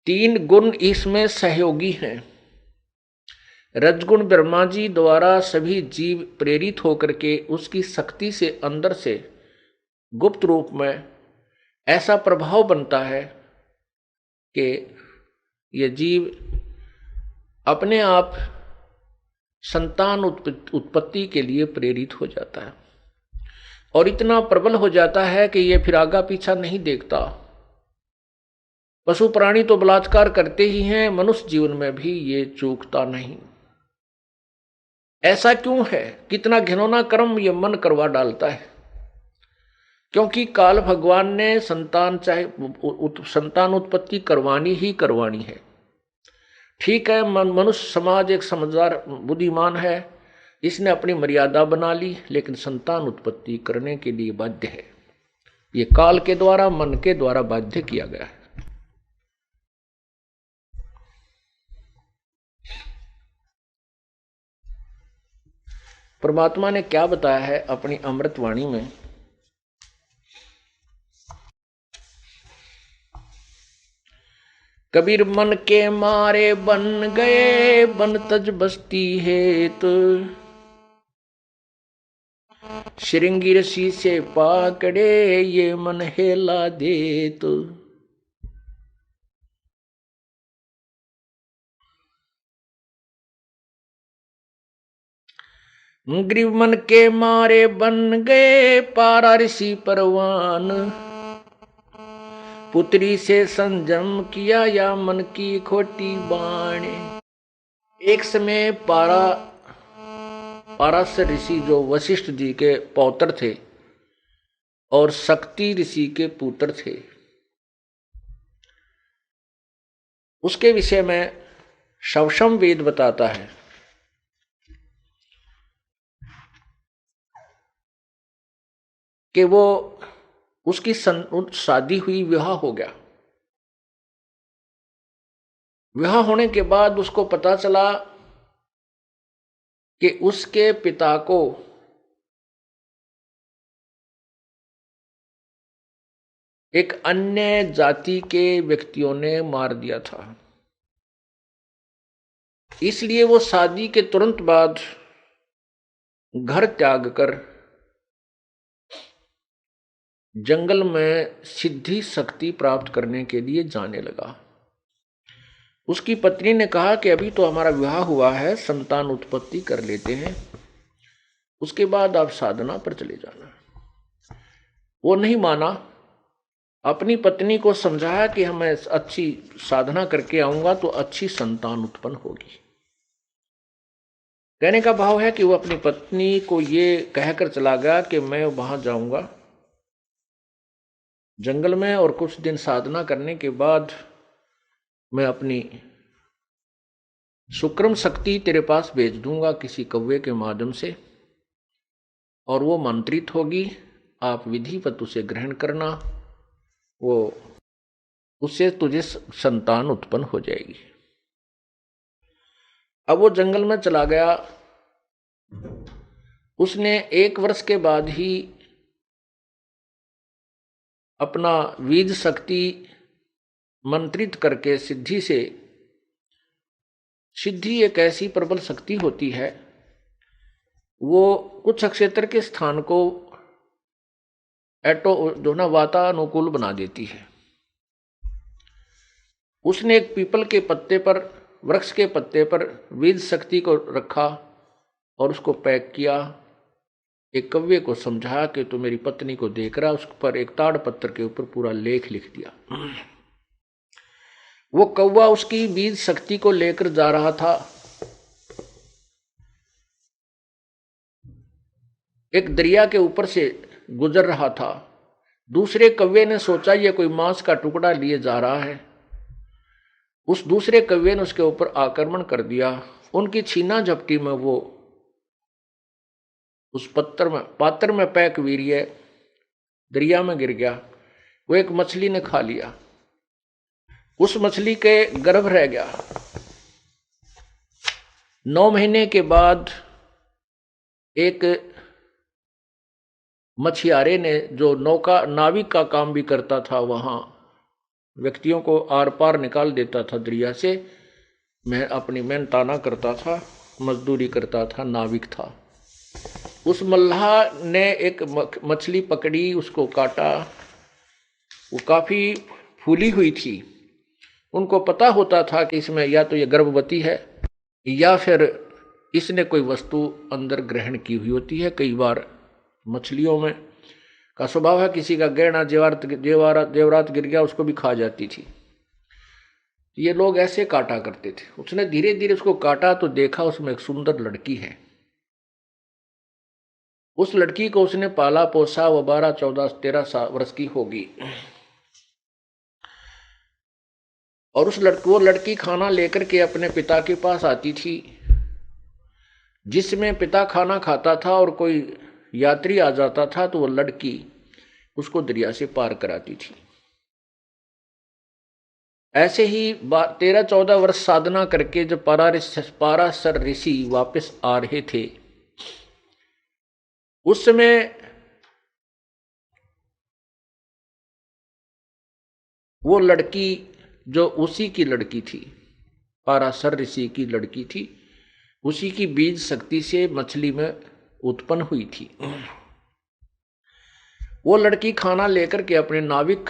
तीन गुण इसमें सहयोगी हैं। रजगुण ब्रह्मा जी द्वारा सभी जीव प्रेरित होकर के उसकी शक्ति से अंदर से गुप्त रूप में ऐसा प्रभाव बनता है कि ये जीव अपने आप संतान उत्पत्ति के लिए प्रेरित हो जाता है और इतना प्रबल हो जाता है कि ये फिर आगा पीछा नहीं देखता। पशु प्राणी तो बलात्कार करते ही हैं, मनुष्य जीवन में भी ये चूकता नहीं। ऐसा क्यों है? कितना घिनौना कर्म ये मन करवा डालता है। क्योंकि काल भगवान ने संतान संतान उत्पत्ति करवानी ही करवानी है। ठीक है, मनुष्य समाज एक समझदार बुद्धिमान है, इसने अपनी मर्यादा बना ली, लेकिन संतान उत्पत्ति करने के लिए बाध्य है। ये काल के द्वारा, मन के द्वारा बाध्य किया गया है। परमात्मा ने क्या बताया है अपनी अमृतवाणी में? कबीर मन के मारे बन गए, बन तज बस्ती है तो श्रृंगी रसी से पाकड़े, ये मन हेला दे तो। ग्रीव मन के मारे बन गए, पारा ऋषि परवान, पुत्री से संजम किया या मन की खोटी बाणे। एक समय पाराशर ऋषि जो वशिष्ठ जी के पौत्र थे और शक्ति ऋषि के पुत्र थे, उसके विषय में शवशम वेद बताता है कि वो उसकी शादी हुई, विवाह हो गया। विवाह होने के बाद उसको पता चला कि उसके पिता को एक अन्य जाति के व्यक्तियों ने मार दिया था। इसलिए वो शादी के तुरंत बाद घर त्याग कर जंगल में सिद्धि शक्ति प्राप्त करने के लिए जाने लगा। उसकी पत्नी ने कहा कि अभी तो हमारा विवाह हुआ है, संतान उत्पत्ति कर लेते हैं, उसके बाद आप साधना पर चले जाना। वो नहीं माना। अपनी पत्नी को समझाया कि मैं अच्छी साधना करके आऊंगा तो अच्छी संतान उत्पन्न होगी। कहने का भाव है कि वो अपनी पत्नी को ये कहकर चला गया कि मैं वहां जाऊंगा जंगल में और कुछ दिन साधना करने के बाद मैं अपनी सुक्रम शक्ति तेरे पास भेज दूंगा किसी कौवे के माध्यम से, और वो मंत्रित होगी, आप विधिवत उसे ग्रहण करना, वो उससे तुझे संतान उत्पन्न हो जाएगी। अब वो जंगल में चला गया। उसने 1 वर्ष के बाद ही अपना बीज शक्ति मंत्रित करके सिद्धि एक ऐसी प्रबल शक्ति होती है, वो कुछ क्षेत्र के स्थान को जो ना वातानुकूल बना देती है। उसने एक पीपल के पत्ते पर, वृक्ष के पत्ते पर बीज शक्ति को रखा और उसको पैक किया। एक कव्वे को समझाया कि तू मेरी पत्नी को देख रहा, उस पर एक ताड़ पत्थर के ऊपर पूरा लेख लिख दिया। वो कौवा उसकी बीज शक्ति को लेकर जा रहा था। एक दरिया के ऊपर से गुजर रहा था। दूसरे कौवे ने सोचा ये कोई मांस का टुकड़ा लिए जा रहा है। उस दूसरे कौवे ने उसके ऊपर आक्रमण कर दिया। उनकी छीना झपटी में वो उस पात्र में पैक वीर्य दरिया में गिर गया। वो एक मछली ने खा लिया। उस मछली के गर्भ रह गया। 9 महीने के बाद एक मछियारे ने, जो नाविक का काम भी करता था, वहां व्यक्तियों को आर पार निकाल देता था दरिया से। मैं अपनी मेहनताना करता था, मजदूरी करता था, नाविक था। उस मल्लाह ने एक मछली पकड़ी, उसको काटा, वो काफी फूली हुई थी। उनको पता होता था कि इसमें या तो ये गर्भवती है या फिर इसने कोई वस्तु अंदर ग्रहण की हुई होती है। कई बार मछलियों में का स्वभाव है, किसी का गहना जेवरात गिर गया उसको भी खा जाती थी। ये लोग ऐसे काटा करते थे। उसने धीरे धीरे उसको काटा तो देखा उसमें एक सुंदर लड़की है। उस लड़की को उसने पाला पोसा, वो 12, 14, 13 वर्ष की होगी। और वो लड़की खाना लेकर के अपने पिता के पास आती थी। जिसमें पिता खाना खाता था और कोई यात्री आ जाता था तो वो लड़की उसको दरिया से पार कराती थी। ऐसे ही 13-14 वर्ष साधना करके जब पाराशर ऋषि वापस आ रहे थे, उस समय वो लड़की जो उसी की लड़की थी, पाराशर ऋषि की लड़की थी, उसी की बीज शक्ति से मछली में उत्पन्न हुई थी। वो लड़की खाना लेकर के अपने नाविक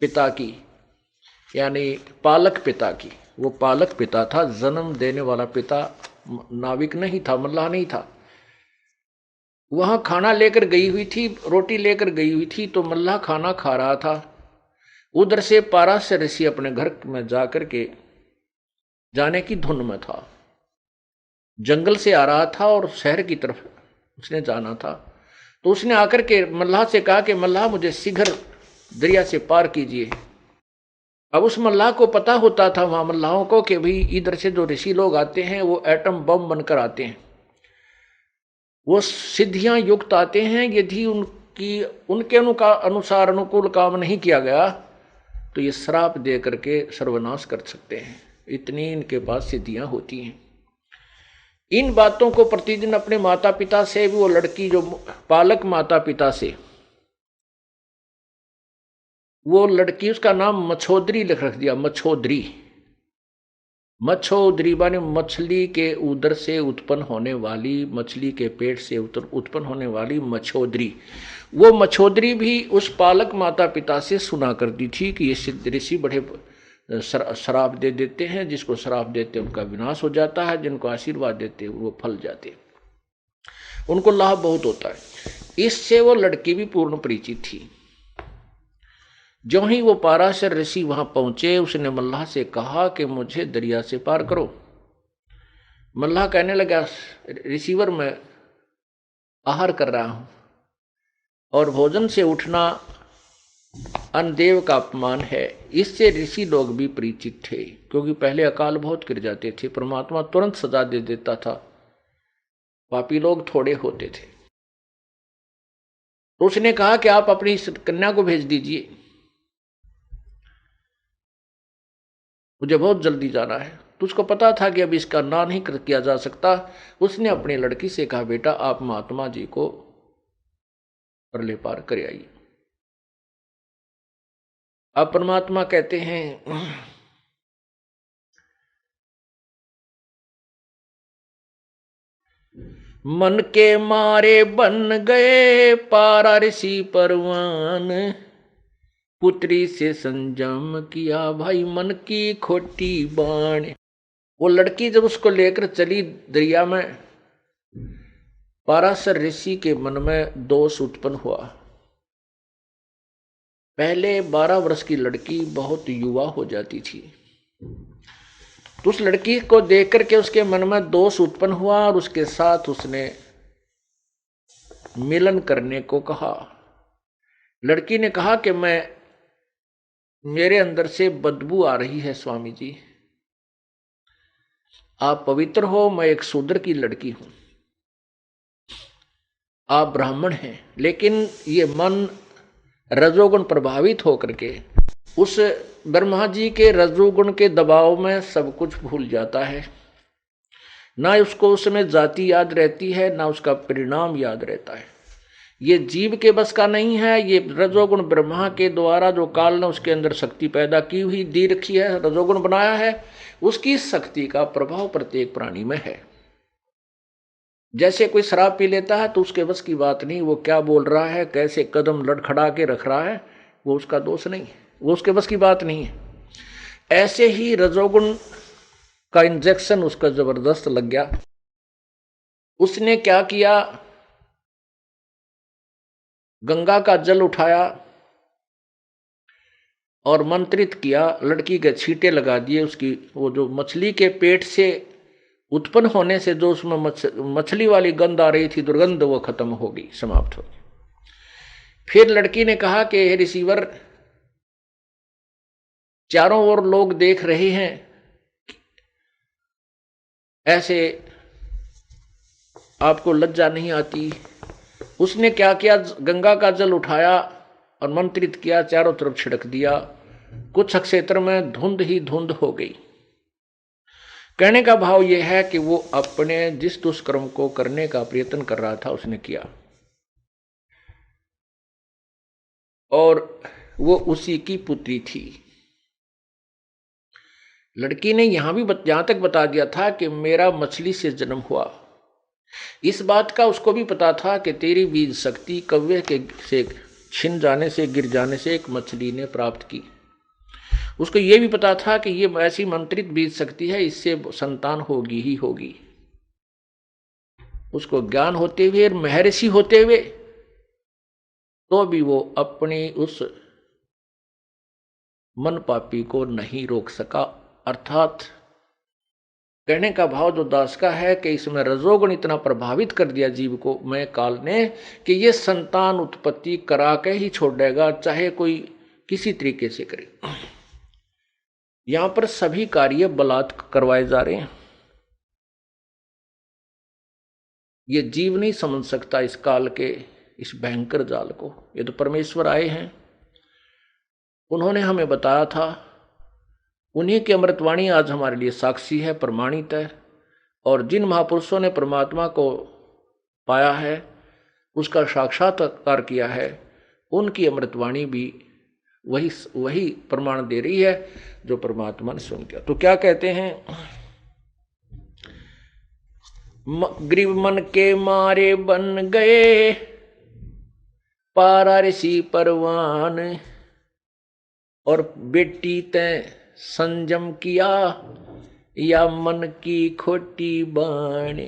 पिता की, यानी पालक पिता की, वो पालक पिता था, जन्म देने वाला पिता नाविक नहीं था, मल्लाह नहीं था। वहां खाना लेकर गई हुई थी, रोटी लेकर गई हुई थी, तो मल्लाह खाना खा रहा था। उधर से पाराशर ऋषि अपने घर में जाकर के जाने की धुन में था। जंगल से आ रहा था और शहर की तरफ उसने जाना था। तो उसने आकर के मल्लाह से कहा कि मल्लाह मुझे शीघ्र दरिया से पार कीजिए। अब उस मल्लाह को पता होता था वहां मल्लाहों को कि भाई इधर से जो ऋषि लोग आते हैं वो एटम बम बनकर आते हैं, वो सिद्धियां युक्त आते हैं। यदि उनके अनुसार अनुकूल काम नहीं किया गया तो ये श्राप दे करके सर्वनाश कर सकते हैं। इतनी इनके पास सिद्धियां होती हैं। इन बातों को प्रतिदिन अपने माता पिता से भी, वो लड़की जो पालक माता पिता से, वो लड़की, उसका नाम मछोदरी लिख रख दिया, मछोदरी। मछोदरी माने मछली के उदर से उत्पन्न होने वाली, मछली के पेट से उत्पन्न होने वाली मछोदरी। वो मछोदरी भी उस पालक माता पिता से सुना करती थी कि ये सिद्ध ऋषि बड़े श्राप दे देते हैं, जिसको श्राप देते उनका विनाश हो जाता है, जिनको आशीर्वाद देते वो फल जाते, उनको लाभ बहुत होता है। इससे वो लड़की भी पूर्ण परिचित थी। जो ही वो पाराशर ऋषि वहां पहुंचे, उसने मल्लाह से कहा कि मुझे दरिया से पार करो। मल्लाह कहने लगा, रिसीवर मैं आहार कर रहा हूं और भोजन से उठना अनदेव का अपमान है। इससे ऋषि लोग भी परिचित थे, क्योंकि पहले अकाल बहुत गिर जाते थे, परमात्मा तुरंत सजा दे देता था, पापी लोग थोड़े होते थे। तो उसने कहा कि आप अपनी कन्या को भेज दीजिए, मुझे बहुत जल्दी जाना है। तो उसको पता था कि अब इसका ना नहीं किया जा सकता। उसने अपनी लड़की से कहा, बेटा आप महात्मा जी को परले पार कर आइए। अब परमात्मा कहते हैं, मन के मारे बन गए पारा ऋषि परवान, पुत्री से संजम किया भाई मन की खोटी बाण। वो लड़की जब उसको लेकर चली दरिया में, पाराशर ऋषि के मन में दोष उत्पन्न हुआ। पहले 12 वर्ष की लड़की बहुत युवा हो जाती थी, तो उस लड़की को देख करके उसके मन में दोष उत्पन्न हुआ और उसके साथ उसने मिलन करने को कहा। लड़की ने कहा कि मेरे अंदर से बदबू आ रही है स्वामी जी, आप पवित्र हो, मैं एक शूद्र की लड़की हूं, आप ब्राह्मण हैं। लेकिन ये मन रजोगुण प्रभावित होकर के उस ब्रह्मा जी के रजोगुण के दबाव में सब कुछ भूल जाता है। ना उसको उसमें जाति याद रहती है, ना उसका परिणाम याद रहता है। ये जीव के बस का नहीं है। ये रजोगुण ब्रह्मा के द्वारा जो काल ने उसके अंदर शक्ति पैदा की हुई दी रखी है, रजोगुण बनाया है, उसकी शक्ति का प्रभाव प्रत्येक प्राणी में है। जैसे कोई शराब पी लेता है तो उसके बस की बात नहीं, वो क्या बोल रहा है, कैसे कदम लड़खड़ा के रख रहा है, वो उसका दोष नहीं है, वो उसके बस की बात नहीं है। ऐसे ही रजोगुण का इंजेक्शन उसका जबरदस्त लग गया। उसने क्या किया, गंगा का जल उठाया और मंत्रित किया, लड़की के छींटे लगा दिए। उसकी वो जो मछली के पेट से उत्पन्न होने से जो उसमें मछली वाली गंध आ रही थी, दुर्गंध, वो खत्म हो गई, समाप्त हो गई। फिर लड़की ने कहा कि हे रिसीवर, चारों ओर लोग देख रहे हैं, ऐसे आपको लज्जा नहीं आती? उसने क्या किया, गंगा का जल उठाया और मंत्रित किया, चारों तरफ छिड़क दिया। कुछ क्षेत्र में धुंध ही धुंध हो गई। कहने का भाव यह है कि वो अपने जिस दुष्कर्म को करने का प्रयत्न कर रहा था उसने किया, और वो उसी की पुत्री थी। लड़की ने यहां भी यहां तक बता दिया था कि मेरा मछली से जन्म हुआ। इस बात का उसको भी पता था कि तेरी बीज शक्ति कव्वे के से छिन जाने से, गिर जाने से एक मछली ने प्राप्त की। उसको यह भी पता था कि ये ऐसी मंत्रित बीज शक्ति है, इससे संतान होगी ही होगी। उसको ज्ञान होते हुए और महर्षि होते हुए तो भी वो अपनी उस मन पापी को नहीं रोक सका। अर्थात कहने का भाव जो दास का है कि इसमें रजोगुण इतना प्रभावित कर दिया जीव को मैं काल ने कि ये संतान उत्पत्ति करा के ही छोड़ेगा, चाहे कोई किसी तरीके से करे। यहां पर सभी कार्य बलात् करवाए जा रहे हैं। ये जीव नहीं समझ सकता इस काल के इस भयंकर जाल को। ये तो परमेश्वर आए हैं, उन्होंने हमें बताया था, उन्हीं की अमृतवाणी आज हमारे लिए साक्षी है, प्रमाणित है। और जिन महापुरुषों ने परमात्मा को पाया है, उसका साक्षात्कार किया है, उनकी अमृतवाणी भी वही प्रमाण दे रही है जो परमात्मा ने सुन किया। तो क्या कहते हैं, ग्रीव मन के मारे बन गए पारा ऋषि परवान, और बेटी तैं संयम किया या मन की खोटी बाण।